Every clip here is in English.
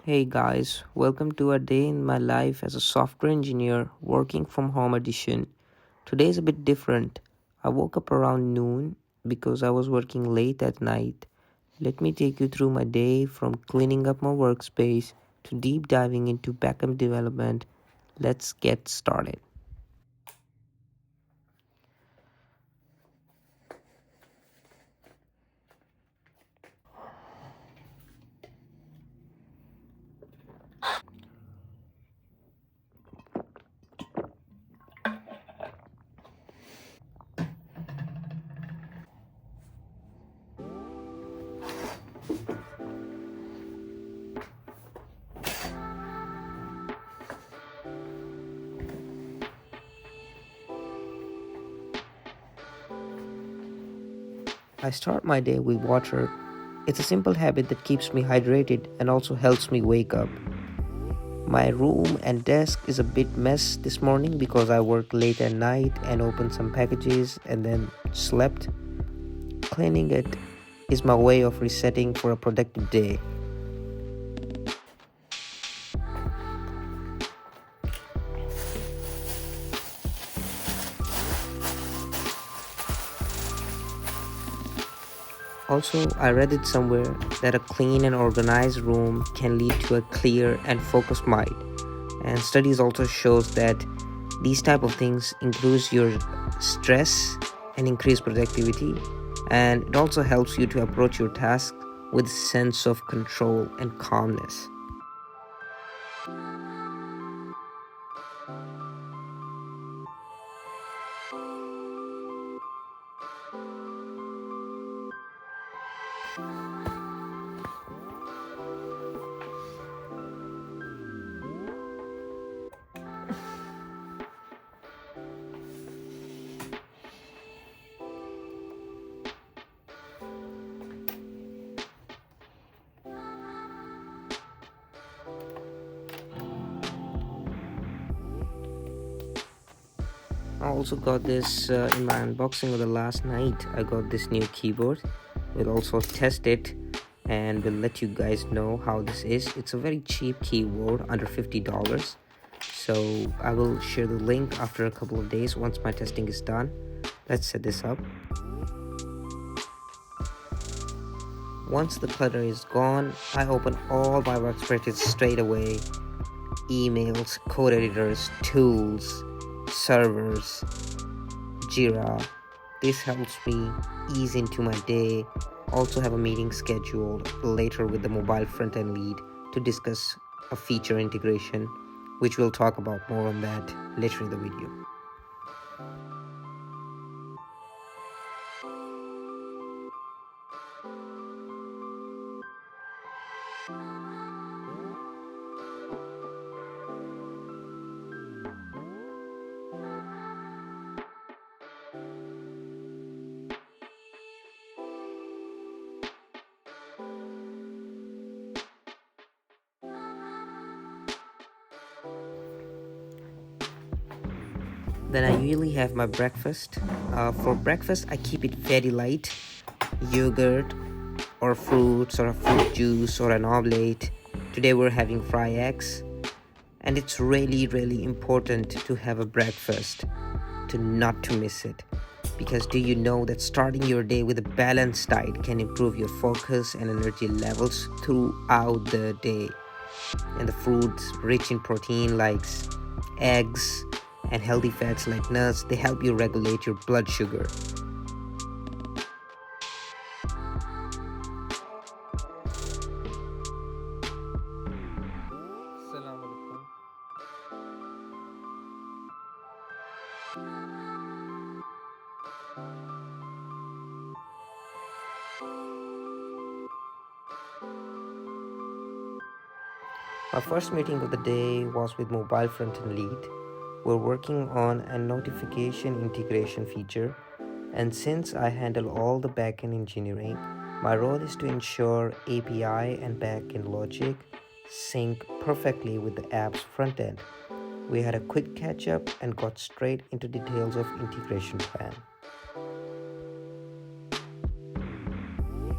Hey guys, welcome to a day in my life as a software engineer working from home edition. Today is a bit different. I woke up around noon because I was working late at night. Let me take you through my day from cleaning up my workspace to deep diving into backend development. Let's get started. I start my day with water. It's a simple habit that keeps me hydrated and also helps me wake up. My room and desk is a bit mess this morning because I worked late at night and opened some packages and then slept. Cleaning it is my way of resetting for a productive day. Also, I read it somewhere that a clean and organized room can lead to a clear and focused mind. And studies also shows that these type of things increase your stress and increase productivity, and it also helps you to approach your task with a sense of control and calmness. I also got this in my unboxing of the last night. I got this new keyboard. We'll also test it and we'll let you guys know how this is. It's a very cheap keyboard, under $50. So I will share the link after a couple of days once my testing is done. Let's set this up. Once the clutter is gone, I open all my workspaces straight away. Emails, code editors, tools, servers, Jira. This helps me ease into my day. Also have a meeting scheduled later with the mobile front-end lead to discuss a feature integration, which we'll talk about more on that later in the video. Then I usually have my breakfast. For breakfast, I keep it very light. Yogurt or fruits or a fruit juice or an omelette. Today we're having fried eggs. And it's really important to have a breakfast, to not to miss it. Because do you know that starting your day with a balanced diet can improve your focus and energy levels throughout the day? And the fruits rich in protein like eggs and healthy fats like nuts, they help you regulate your blood sugar. Our first meeting of the day was with mobile front-end lead. We're working on a notification integration feature, and since I handle all the backend engineering, my role is to ensure API and backend logic sync perfectly with the app's front-end. We had a quick catch-up and got straight into details of integration plan.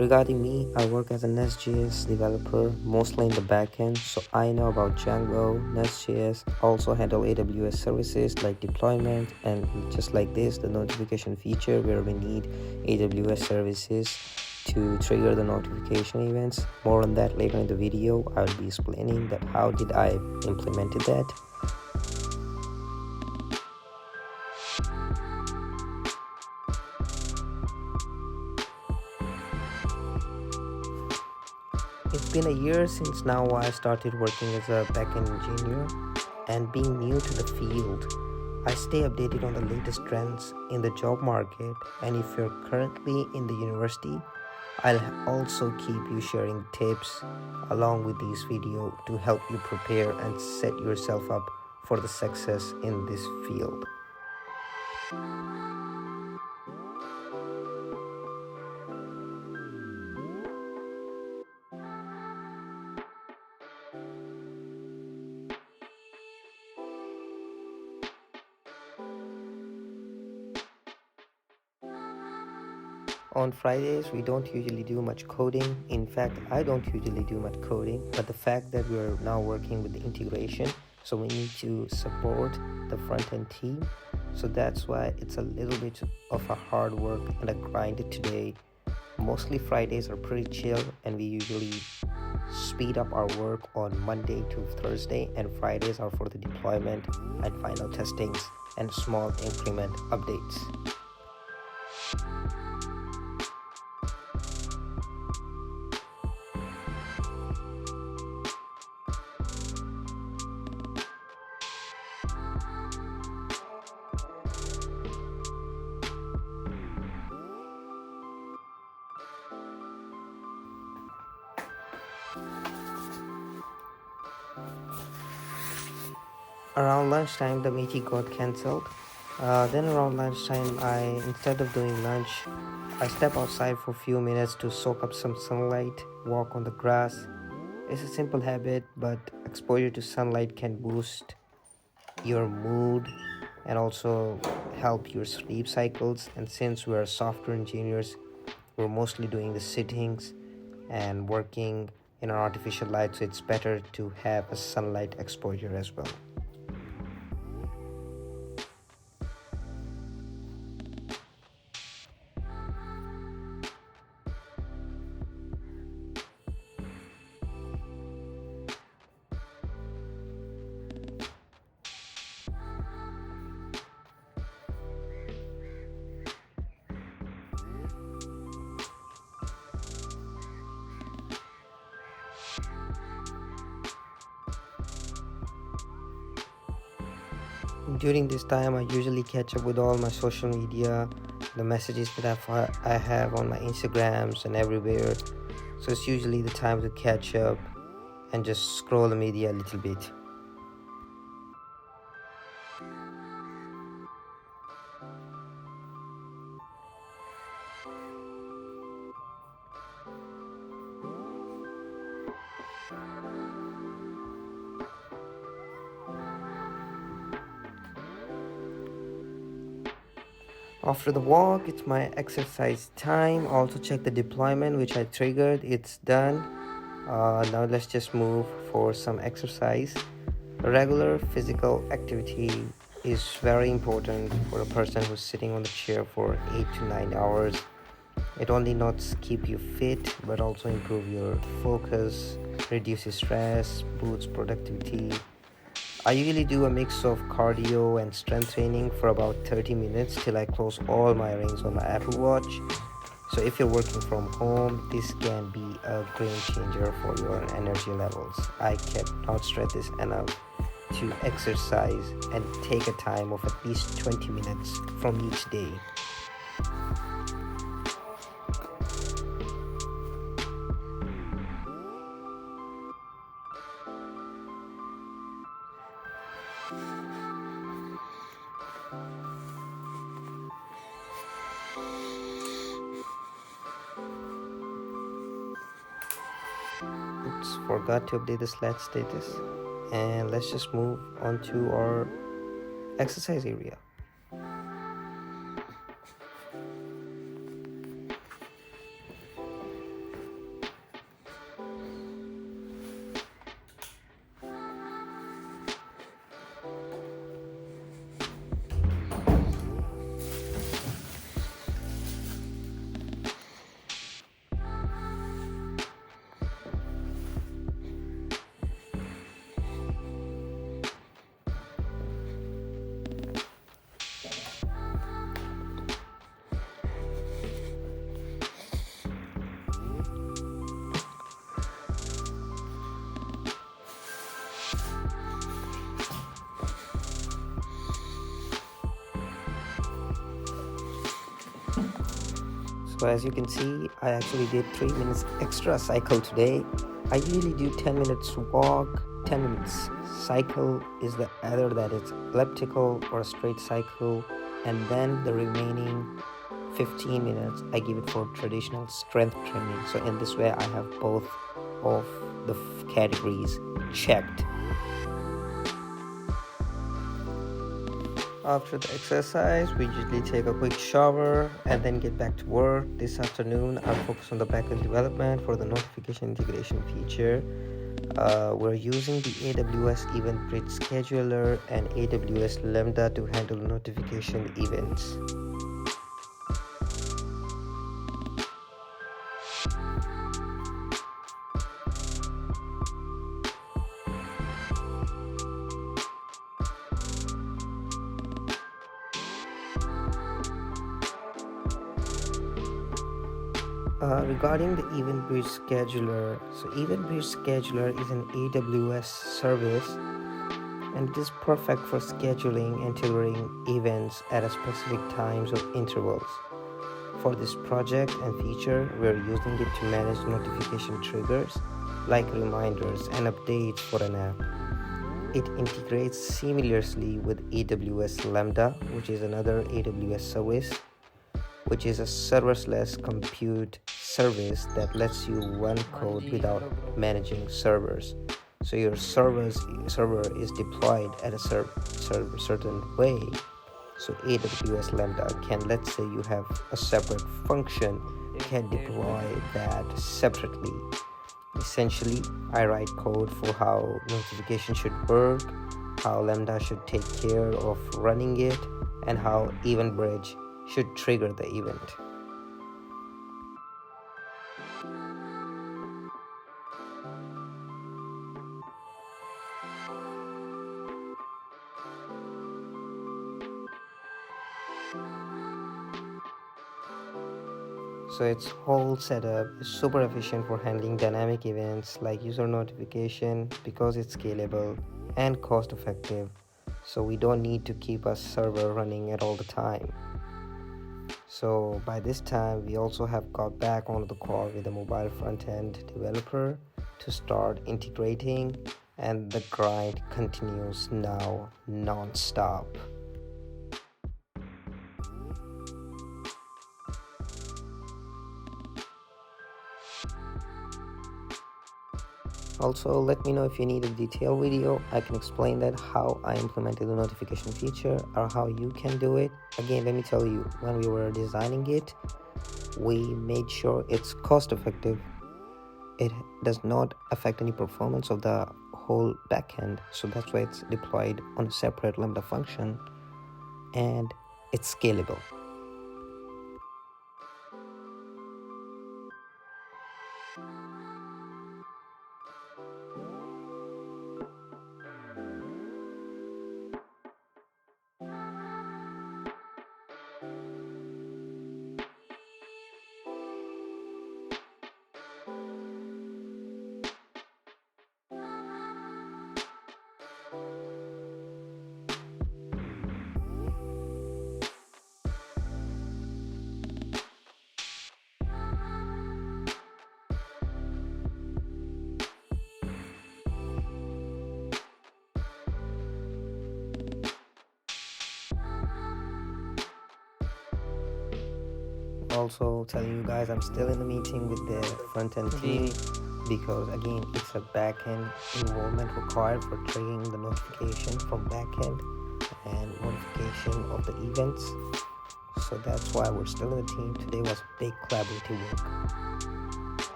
Regarding me, I work as a NestJS developer, mostly in the backend, so I know about Django, NestJS, also handle AWS services like deployment, and just like this, the notification feature where we need AWS services to trigger the notification events. More on that later in the video. I'll be explaining that how did I implemented that. It's been a year since now I started working as a backend engineer, and being new to the field, I stay updated on the latest trends in the job market. And if you're currently in the university, I'll also keep you sharing tips along with this video to help you prepare and set yourself up for the success in this field. On Fridays, we don't usually do much coding. In fact, I don't usually do much coding, but the fact that we're now working with the integration, so we need to support the front-end team. So that's why it's a little bit of a hard work and a grind today. Mostly Fridays are pretty chill, and we usually speed up our work on Monday to Thursday, and Fridays are for the deployment and final testings and small increment updates. Around lunchtime, the meeting got cancelled. Then around lunchtime, instead of doing lunch, I step outside for a few minutes to soak up some sunlight, walk on the grass. It's a simple habit, but exposure to sunlight can boost your mood and also help your sleep cycles. And since we're software engineers, we're mostly doing the sittings and working in an artificial light, so it's better to have a sunlight exposure as well. During this time, I usually catch up with all my social media, the messages that I have on my Instagrams and everywhere. So it's usually the time to catch up and just scroll the media a little bit. After the walk, it's my exercise time. Also check the deployment which I triggered. It's done. Now let's just move for some exercise. Regular physical activity is very important for a person who's sitting on the chair for 8 to 9 hours. It only not keep you fit, but also improve your focus, reduces stress, boosts productivity. I usually do a mix of cardio and strength training for about 30 minutes till I close all my rings on my Apple Watch. So if you're working from home, this can be a game changer for your energy levels. I cannot stress this enough to exercise and take a time of at least 20 minutes from each day. Oops, forgot to update the Slack status. And let's just move on to our exercise area. So as you can see, I actually did 3 minutes extra cycle today. I usually do 10 minutes walk, 10 minutes cycle is the either that it's elliptical or a straight cycle, and then the remaining 15 minutes I give it for traditional strength training. So in this way I have both of the categories checked. After the exercise, we usually take a quick shower and then get back to work. This afternoon, I'll focus on the backend development for the notification integration feature. We're using the AWS Event Bridge Scheduler and AWS Lambda to handle notification events. Regarding the Event Bridge Scheduler, so Event Bridge Scheduler is an AWS service and it is perfect for scheduling and triggering events at a specific times or intervals. For this project and feature, we're using it to manage notification triggers like reminders and updates for an app. It integrates seamlessly with AWS Lambda, which is another AWS service, which is a serverless compute service that lets you run code without managing servers. So your server is deployed at a certain way. So AWS Lambda can, let's say you have a separate function, can deploy that separately. Essentially, I write code for how notification should work, how Lambda should take care of running it, and how Event Bridge should trigger the event. So its whole setup is super efficient for handling dynamic events like user notification because it's scalable and cost effective. So we don't need to keep a server running at all the time. So by this time, we also have got back onto the call with a mobile front-end developer to start integrating, and the grind continues now non-stop. Also, let me know if you need a detailed video. I can explain that how I implemented the notification feature or how you can do it. Again, let me tell you, when we were designing it, we made sure it's cost effective. It does not affect any performance of the whole backend. So that's why it's deployed on a separate Lambda function and it's scalable. Also telling you guys I'm still in the meeting with the front-end team because again it's a backend involvement required for triggering the notification from backend and notification of the events. So that's why we're still in the team. Today was big collaborative work.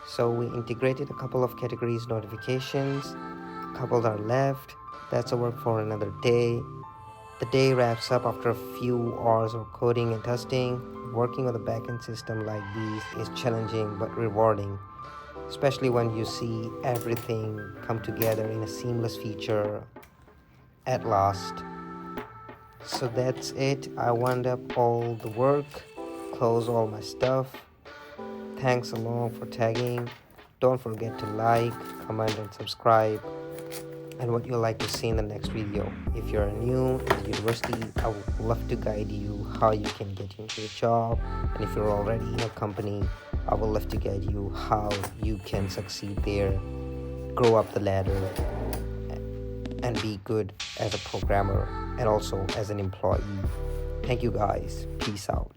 So we integrated a couple of categories notifications, a couple are left. That's a work for another day. The day wraps up after a few hours of coding and testing. Working on the backend system like these is challenging but rewarding, especially when you see everything come together in a seamless feature at last. So that's it. I wound up all the work, close all my stuff. Thanks along for tagging. Don't forget to like, comment and subscribe. and what you like to see in the next video. If you're new in the university, I would love to guide you how you can get into a job, and if you're already in a company, I would love to guide you how you can succeed there, grow up the ladder, and be good as a programmer and also as an employee. Thank you guys. Peace out.